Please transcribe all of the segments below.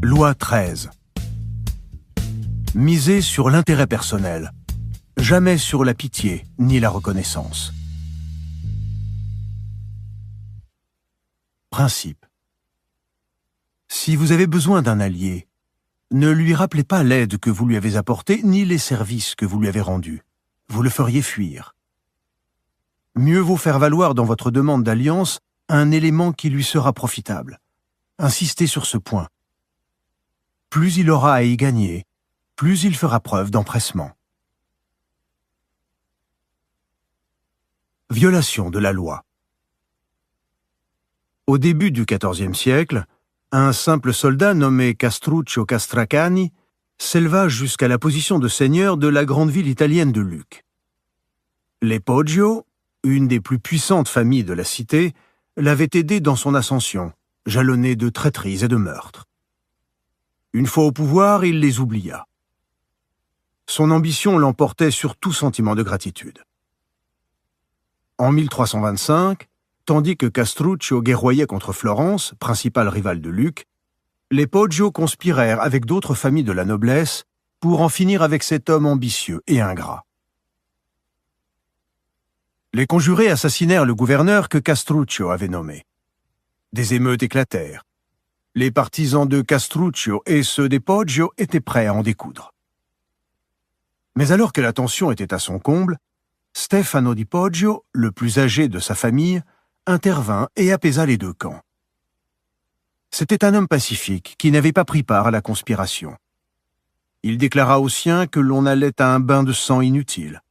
Loi 13. Miser sur l'intérêt personnel, jamais sur la pitié ni la reconnaissance. Principe. Si vous avez besoin d'un allié, ne lui rappelez pas l'aide que vous lui avez apportée ni les services que vous lui avez rendus. Vous le feriez fuir. Mieux vaut faire valoir dans votre demande d'alliance un élément qui lui sera profitable. Insistez sur ce point. Plus il aura à y gagner, plus il fera preuve d'empressement. Violation de la loi. Au début du XIVe siècle, un simple soldat nommé Castruccio Castracani s'éleva jusqu'à la position de seigneur de la grande ville italienne de Lucques. Les Poggio, une des plus puissantes familles de la cité, l'avaient aidé dans son ascension, jalonnée de traîtrises et de meurtres. Une fois au pouvoir, il les oublia. Son ambition l'emportait sur tout sentiment de gratitude. En 1325, tandis que Castruccio guerroyait contre Florence, principale rivale de Lucques, les Poggio conspirèrent avec d'autres familles de la noblesse pour en finir avec cet homme ambitieux et ingrat. Les conjurés assassinèrent le gouverneur que Castruccio avait nommé. Des émeutes éclatèrent. Les partisans de Castruccio et ceux des Poggio étaient prêts à en découdre. Mais alors que la tension était à son comble, Stefano di Poggio, le plus âgé de sa famille, intervint et apaisa les deux camps. C'était un homme pacifique qui n'avait pas pris part à la conspiration. Il déclara aux siens que l'on allait à un bain de sang inutile.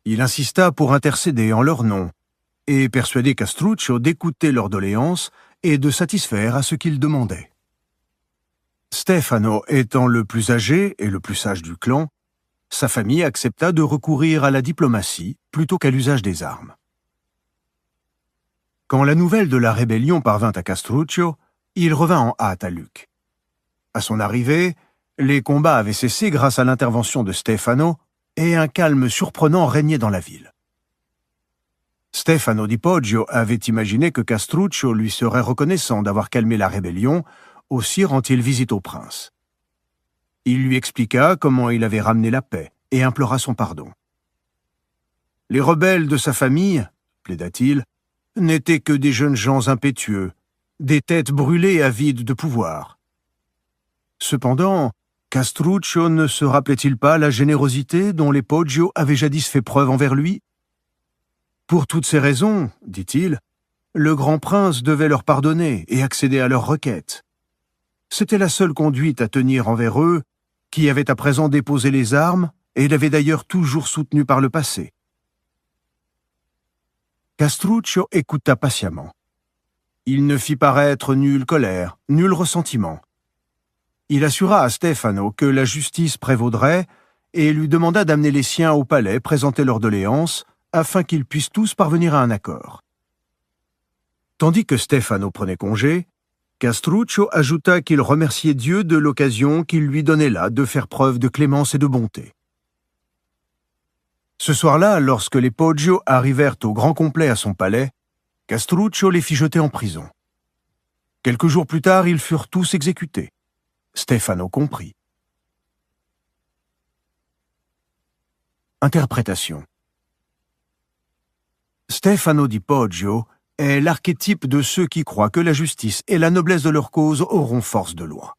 Il insista pour intercéder en leur nom et persuader Castruccio d'écouter leurs doléances et de satisfaire à ce qu'ils demandaient. Stefano étant le plus âgé et le plus sage du clan, sa famille accepta de recourir à la diplomatie plutôt qu'à l'usage des armes. Quand la nouvelle de la rébellion parvint à Castruccio, il revint en hâte à Lucques. À son arrivée, les combats avaient cessé grâce à l'intervention de Stefano et un calme surprenant régnait dans la ville. Stefano di Poggio avait imaginé que Castruccio lui serait reconnaissant d'avoir calmé la rébellion, aussi rend-il visite au prince. Il lui expliqua comment il avait ramené la paix et implora son pardon. Les rebelles de sa famille, plaida-t-il, n'étaient que des jeunes gens impétueux, des têtes brûlées avides de pouvoir. Cependant, Castruccio ne se rappelait-il pas la générosité dont les Poggio avaient jadis fait preuve envers lui? Pour toutes ces raisons, dit-il, le grand prince devait leur pardonner et accéder à leurs requêtes. C'était la seule conduite à tenir envers eux, qui avaient à présent déposé les armes et l'avaient d'ailleurs toujours soutenu par le passé. Castruccio écouta patiemment. Il ne fit paraître nulle colère, nul ressentiment. Il assura à Stefano que la justice prévaudrait et lui demanda d'amener les siens au palais présenter leurs doléances afin qu'ils puissent tous parvenir à un accord. Tandis que Stefano prenait congé, Castruccio ajouta qu'il remerciait Dieu de l'occasion qu'il lui donnait là de faire preuve de clémence et de bonté. Ce soir-là, lorsque les Poggio arrivèrent au grand complet à son palais, Castruccio les fit jeter en prison. Quelques jours plus tard, ils furent tous exécutés. Stefano comprit. Interprétation. Stefano di Poggio est l'archétype de ceux qui croient que la justice et la noblesse de leur cause auront force de loi.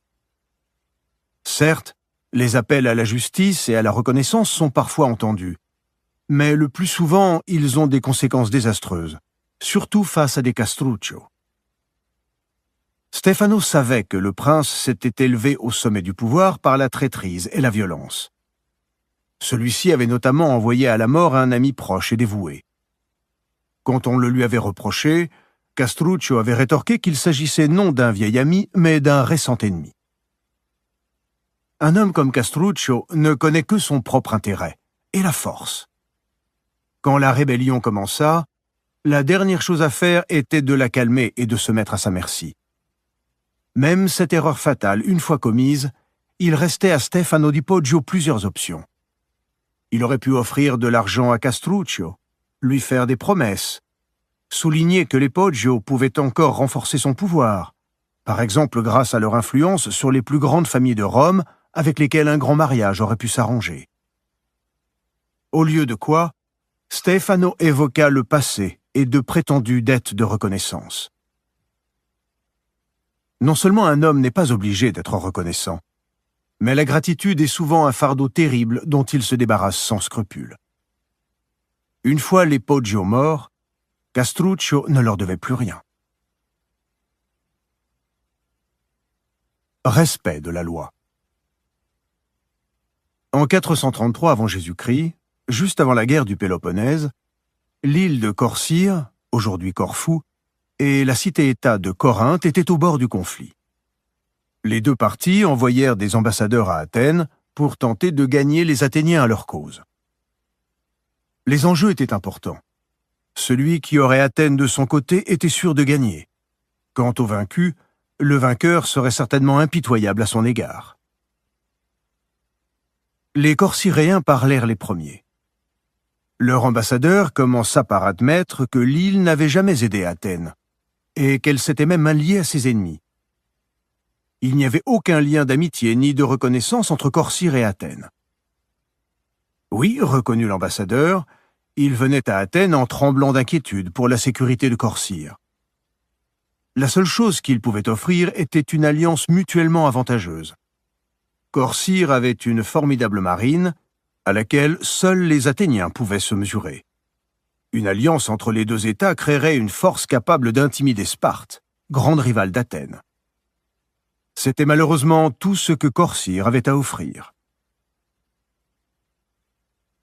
Certes, les appels à la justice et à la reconnaissance sont parfois entendus, mais le plus souvent, ils ont des conséquences désastreuses, surtout face à des Castruccio. Stefano savait que le prince s'était élevé au sommet du pouvoir par la traîtrise et la violence. Celui-ci avait notamment envoyé à la mort un ami proche et dévoué. Quand on le lui avait reproché, Castruccio avait rétorqué qu'il s'agissait non d'un vieil ami, mais d'un récent ennemi. Un homme comme Castruccio ne connaît que son propre intérêt et la force. Quand la rébellion commença, la dernière chose à faire était de la calmer et de se mettre à sa merci. Même cette erreur fatale, une fois commise, il restait à Stefano di Poggio plusieurs options. Il aurait pu offrir de l'argent à Castruccio, lui faire des promesses, souligner que les Poggio pouvaient encore renforcer son pouvoir, par exemple grâce à leur influence sur les plus grandes familles de Rome avec lesquelles un grand mariage aurait pu s'arranger. Au lieu de quoi, Stefano évoqua le passé et de prétendues dettes de reconnaissance. Non seulement un homme n'est pas obligé d'être reconnaissant, mais la gratitude est souvent un fardeau terrible dont il se débarrasse sans scrupule. Une fois les Poggio morts, Castruccio ne leur devait plus rien. Respect de la loi. En 433 avant Jésus-Christ, juste avant la guerre du Péloponnèse, l'île de Corcyre, aujourd'hui Corfou, et la cité-État de Corinthe étaient au bord du conflit. Les deux parties envoyèrent des ambassadeurs à Athènes pour tenter de gagner les Athéniens à leur cause. Les enjeux étaient importants. Celui qui aurait Athènes de son côté était sûr de gagner. Quant au vaincu, le vainqueur serait certainement impitoyable à son égard. Les Corcyréens parlèrent les premiers. Leur ambassadeur commença par admettre que l'île n'avait jamais aidé Athènes, et qu'elle s'était même alliée à ses ennemis. Il n'y avait aucun lien d'amitié ni de reconnaissance entre Corcyre et Athènes. Oui, reconnut l'ambassadeur, il venait à Athènes en tremblant d'inquiétude pour la sécurité de Corcyre. La seule chose qu'il pouvait offrir était une alliance mutuellement avantageuse. Corcyre avait une formidable marine, à laquelle seuls les Athéniens pouvaient se mesurer. Une alliance entre les deux États créerait une force capable d'intimider Sparte, grande rivale d'Athènes. C'était malheureusement tout ce que Corcyre avait à offrir.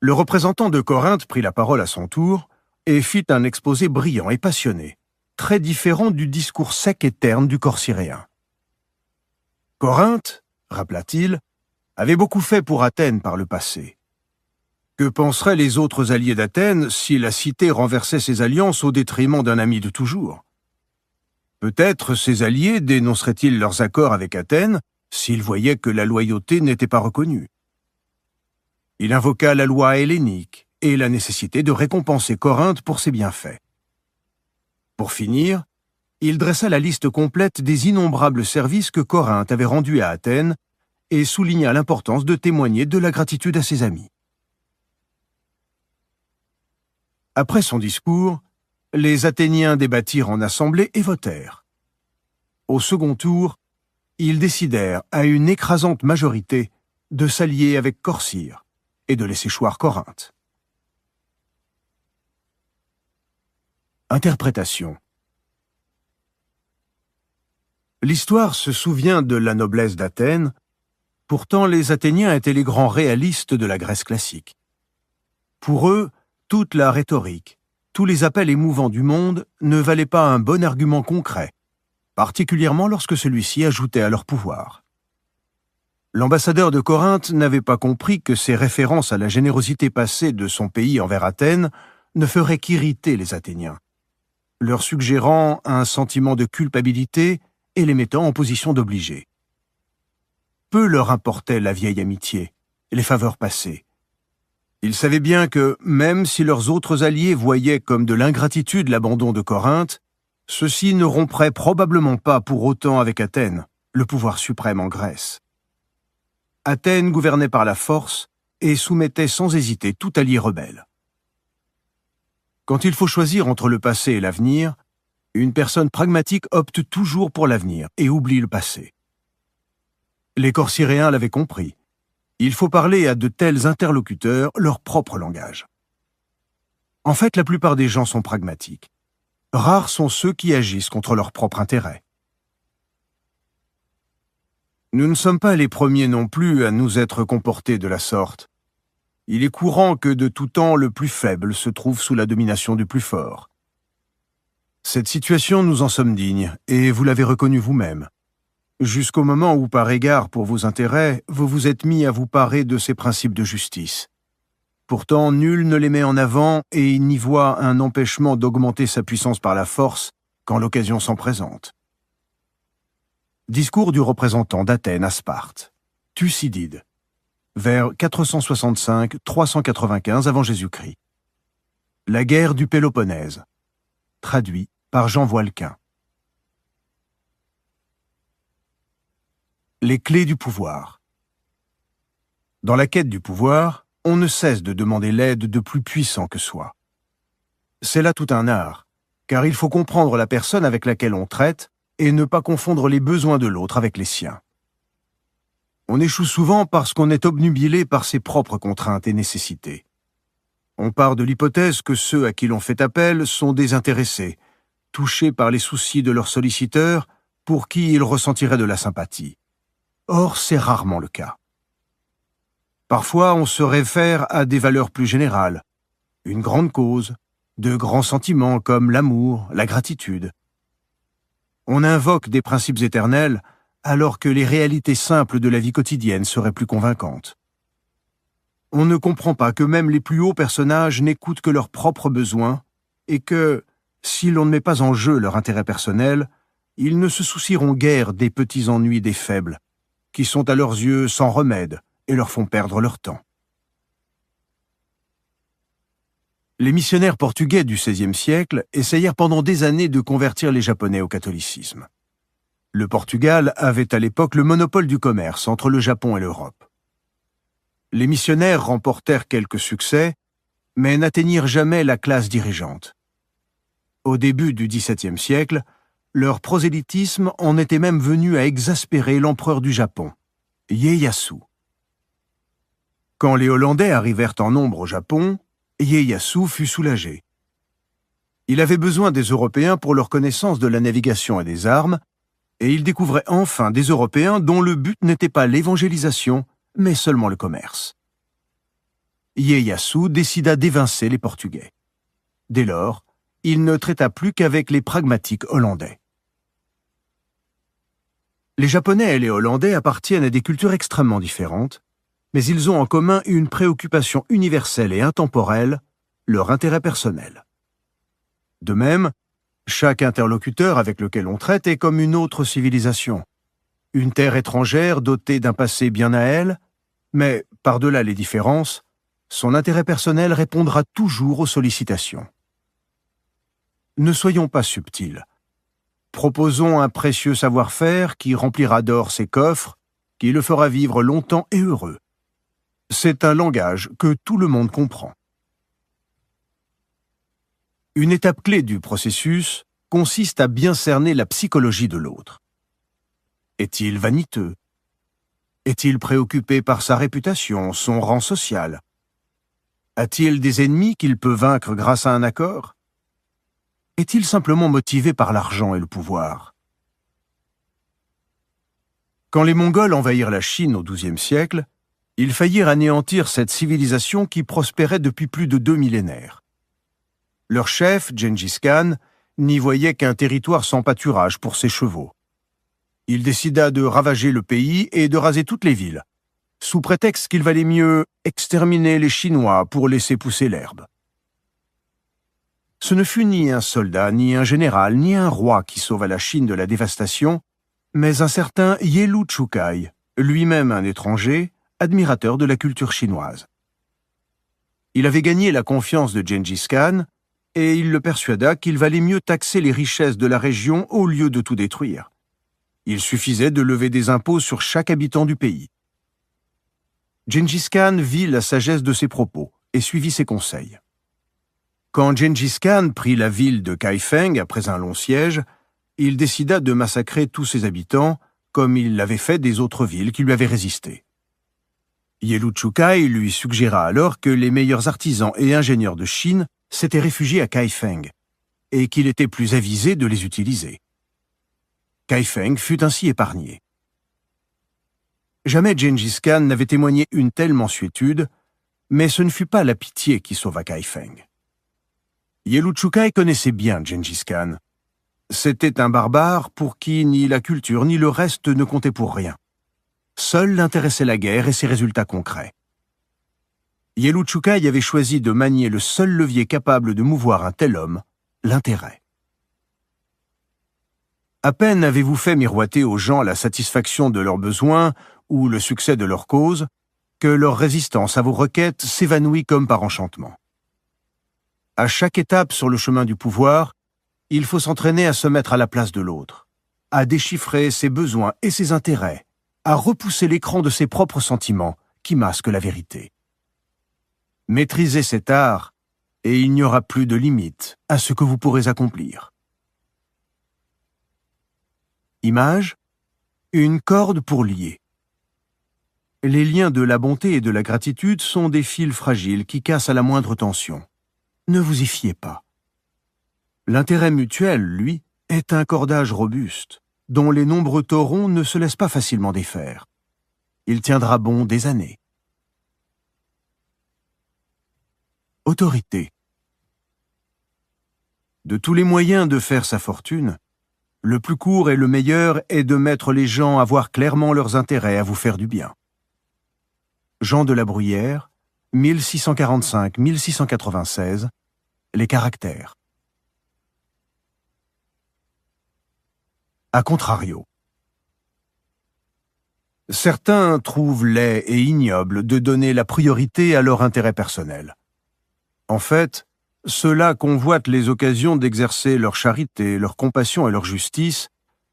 Le représentant de Corinthe prit la parole à son tour et fit un exposé brillant et passionné, très différent du discours sec et terne du Corcyréen. Corinthe, rappela-t-il, avait beaucoup fait pour Athènes par le passé. Que penseraient les autres alliés d'Athènes si la cité renversait ses alliances au détriment d'un ami de toujours? Peut-être ces alliés dénonceraient-ils leurs accords avec Athènes s'ils voyaient que la loyauté n'était pas reconnue. Il invoqua la loi hellénique et la nécessité de récompenser Corinthe pour ses bienfaits. Pour finir, il dressa la liste complète des innombrables services que Corinthe avait rendus à Athènes et souligna l'importance de témoigner de la gratitude à ses amis. Après son discours, les Athéniens débattirent en assemblée et votèrent. Au second tour, ils décidèrent à une écrasante majorité de s'allier avec Corcyre et de laisser choir Corinthe. Interprétation. L'histoire se souvient de la noblesse d'Athènes, pourtant les Athéniens étaient les grands réalistes de la Grèce classique. Pour eux, toute la rhétorique, tous les appels émouvants du monde ne valaient pas un bon argument concret, particulièrement lorsque celui-ci ajoutait à leur pouvoir. L'ambassadeur de Corinthe n'avait pas compris que ces références à la générosité passée de son pays envers Athènes ne feraient qu'irriter les Athéniens, leur suggérant un sentiment de culpabilité et les mettant en position d'obligés. Peu leur importait la vieille amitié, les faveurs passées. Ils savaient bien que, même si leurs autres alliés voyaient comme de l'ingratitude l'abandon de Corinthe, ceux-ci ne rompraient probablement pas pour autant avec Athènes, le pouvoir suprême en Grèce. Athènes gouvernait par la force et soumettait sans hésiter tout allié rebelle. Quand il faut choisir entre le passé et l'avenir, une personne pragmatique opte toujours pour l'avenir et oublie le passé. Les Corcyréens l'avaient compris. Il faut parler à de tels interlocuteurs leur propre langage. En fait, la plupart des gens sont pragmatiques. Rares sont ceux qui agissent contre leur propre intérêt. Nous ne sommes pas les premiers non plus à nous être comportés de la sorte. Il est courant que de tout temps le plus faible se trouve sous la domination du plus fort. Cette situation, nous en sommes dignes, et vous l'avez reconnu vous-même. Jusqu'au moment où, par égard pour vos intérêts, vous vous êtes mis à vous parer de ces principes de justice. Pourtant, nul ne les met en avant et il n'y voit un empêchement d'augmenter sa puissance par la force quand l'occasion s'en présente. Discours du représentant d'Athènes à Sparte. Thucydide. Vers 465-395 avant Jésus-Christ. La guerre du Péloponnèse. Traduit par Jean Voilquin. les clés du pouvoir. Dans la quête du pouvoir, on ne cesse de demander l'aide de plus puissants que soi. C'est là tout un art, car il faut comprendre la personne avec laquelle on traite et ne pas confondre les besoins de l'autre avec les siens. On échoue souvent parce qu'on est obnubilé par ses propres contraintes et nécessités. On part de l'hypothèse que ceux à qui l'on fait appel sont désintéressés, touchés par les soucis de leurs solliciteurs, pour qui ils ressentiraient de la sympathie. Or, c'est rarement le cas. Parfois, on se réfère à des valeurs plus générales, une grande cause, de grands sentiments comme l'amour, la gratitude. On invoque des principes éternels alors que les réalités simples de la vie quotidienne seraient plus convaincantes. On ne comprend pas que même les plus hauts personnages n'écoutent que leurs propres besoins et que, si l'on ne met pas en jeu leur intérêt personnel, ils ne se soucieront guère des petits ennuis des faibles, qui sont à leurs yeux sans remède et leur font perdre leur temps. Les missionnaires portugais du XVIe siècle essayèrent pendant des années de convertir les Japonais au catholicisme. Le Portugal avait à l'époque le monopole du commerce entre le Japon et l'Europe. Les missionnaires remportèrent quelques succès, mais n'atteignirent jamais la classe dirigeante. Au début du XVIIe siècle, leur prosélytisme en était même venu à exaspérer l'empereur du Japon, Ieyasu. Quand les Hollandais arrivèrent en nombre au Japon, Ieyasu fut soulagé. Il avait besoin des Européens pour leur connaissance de la navigation et des armes, et il découvrait enfin des Européens dont le but n'était pas l'évangélisation, mais seulement le commerce. Ieyasu décida d'évincer les Portugais. Dès lors, il ne traita plus qu'avec les pragmatiques hollandais. Les Japonais et les Hollandais appartiennent à des cultures extrêmement différentes, mais ils ont en commun une préoccupation universelle et intemporelle, leur intérêt personnel. De même, chaque interlocuteur avec lequel on traite est comme une autre civilisation, une terre étrangère dotée d'un passé bien à elle, mais, par-delà les différences, son intérêt personnel répondra toujours aux sollicitations. Ne soyons pas subtils. Proposons un précieux savoir-faire qui remplira d'or ses coffres, qui le fera vivre longtemps et heureux. C'est un langage que tout le monde comprend. Une étape clé du processus consiste à bien cerner la psychologie de l'autre. Est-il vaniteux? Est-il préoccupé par sa réputation, son rang social? A-t-il des ennemis qu'il peut vaincre grâce à un accord? Est-il simplement motivé par l'argent et le pouvoir? Quand les Mongols envahirent la Chine au XIIe siècle, ils faillirent anéantir cette civilisation qui prospérait depuis plus de 2 millénaires. Leur chef, Gengis Khan, n'y voyait qu'un territoire sans pâturage pour ses chevaux. Il décida de ravager le pays et de raser toutes les villes, sous prétexte qu'il valait mieux exterminer les Chinois pour laisser pousser l'herbe. Ce ne fut ni un soldat, ni un général, ni un roi qui sauva la Chine de la dévastation, mais un certain Yelu Chukai, lui-même un étranger, admirateur de la culture chinoise. Il avait gagné la confiance de Gengis Khan, et il le persuada qu'il valait mieux taxer les richesses de la région au lieu de tout détruire. Il suffisait de lever des impôts sur chaque habitant du pays. Gengis Khan vit la sagesse de ses propos et suivit ses conseils. Quand Gengis Khan prit la ville de Kaifeng après un long siège, il décida de massacrer tous ses habitants, comme il l'avait fait des autres villes qui lui avaient résisté. Yelu Chukai lui suggéra alors que les meilleurs artisans et ingénieurs de Chine s'étaient réfugiés à Kaifeng, et qu'il était plus avisé de les utiliser. Kaifeng fut ainsi épargné. Jamais Gengis Khan n'avait témoigné une telle mansuétude, mais ce ne fut pas la pitié qui sauva Kaifeng. Yelu Chukai connaissait bien Gengis Khan. C'était un barbare pour qui ni la culture ni le reste ne comptaient pour rien. Seul l'intéressait la guerre et ses résultats concrets. Yelu Chukai avait choisi de manier le seul levier capable de mouvoir un tel homme, l'intérêt. À peine avez-vous fait miroiter aux gens la satisfaction de leurs besoins ou le succès de leur cause, que leur résistance à vos requêtes s'évanouit comme par enchantement. À chaque étape sur le chemin du pouvoir, il faut s'entraîner à se mettre à la place de l'autre, à déchiffrer ses besoins et ses intérêts, à repousser l'écran de ses propres sentiments qui masquent la vérité. Maîtrisez cet art et il n'y aura plus de limite à ce que vous pourrez accomplir. Image, une corde pour lier. Les liens de la bonté et de la gratitude sont des fils fragiles qui cassent à la moindre tension. Ne vous y fiez pas. L'intérêt mutuel, lui, est un cordage robuste, dont les nombreux taurons ne se laissent pas facilement défaire. Il tiendra bon des années. Autorité. De tous les moyens de faire sa fortune, le plus court et le meilleur est de mettre les gens à voir clairement leurs intérêts à vous faire du bien. Jean de la Bruyère, 1645-1696, les caractères. A contrario. Certains trouvent laid et ignoble de donner la priorité à leur intérêt personnel. En fait, ceux-là convoitent les occasions d'exercer leur charité, leur compassion et leur justice,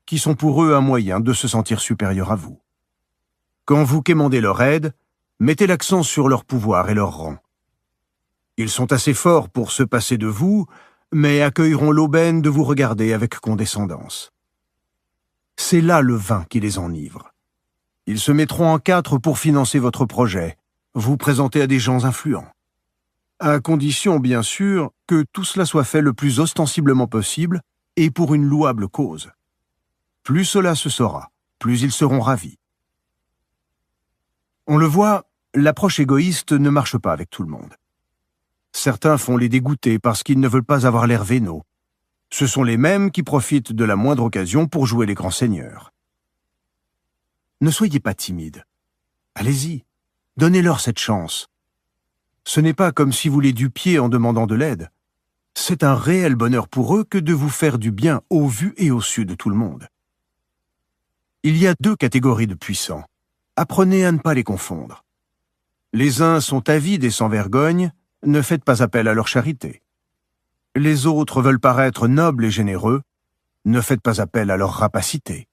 qui sont pour eux un moyen de se sentir supérieurs à vous. Quand vous quémandez leur aide, mettez l'accent sur leur pouvoir et leur rang. Ils sont assez forts pour se passer de vous, mais accueilleront l'aubaine de vous regarder avec condescendance. C'est là le vin qui les enivre. Ils se mettront en quatre pour financer votre projet, vous présenter à des gens influents. À condition, bien sûr, que tout cela soit fait le plus ostensiblement possible et pour une louable cause. Plus cela se saura, plus ils seront ravis. On le voit, l'approche égoïste ne marche pas avec tout le monde. Certains font les dégoûter parce qu'ils ne veulent pas avoir l'air vénaux. Ce sont les mêmes qui profitent de la moindre occasion pour jouer les grands seigneurs. Ne soyez pas timide. Allez-y, donnez-leur cette chance. Ce n'est pas comme si vous les dupiez en demandant de l'aide. C'est un réel bonheur pour eux que de vous faire du bien au vu et au su de tout le monde. Il y a deux catégories de puissants. Apprenez à ne pas les confondre. Les uns sont avides et sans vergogne, ne faites pas appel à leur charité. Les autres veulent paraître nobles et généreux, ne faites pas appel à leur rapacité.